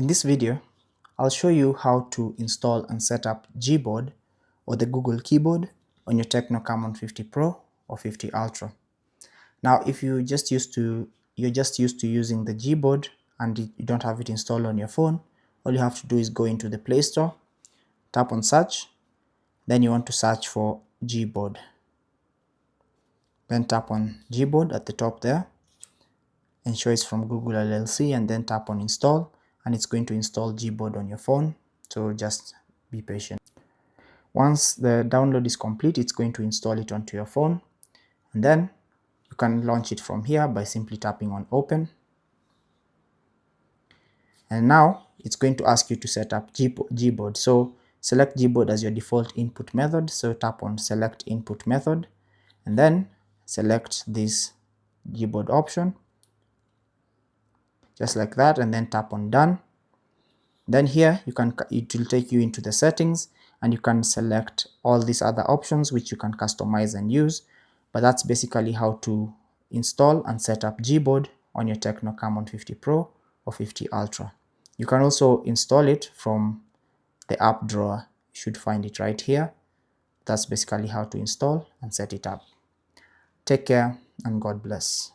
In this video, I'll show you how to install and set up Gboard or the Google keyboard on your Tecno Camon 50 Pro or 50 Ultra. Now, if you're just used to using the Gboard and you don't have it installed on your phone, all you have to do is go into the Play Store, tap on search, then you want to search for Gboard. Then tap on Gboard at the top there, ensure it's from Google LLC, and then tap on install, and it's going to install Gboard on your phone, so just be patient. Once the download is complete, it's going to install it onto your phone, and then you can launch it from here by simply tapping on open. And now it's going to ask you to set up Gboard, so select Gboard as your default input method, so tap on select input method and then select this Gboard option just like that, and then tap on done. Then here it will take you into the settings and you can select all these other options which you can customize and use, but that's basically how to install and set up Gboard on your Tecno Camon 50 Pro or 50 Ultra. You can also install it from the app drawer. You should find it right here. That's basically how to install and set it up. Take care and God bless.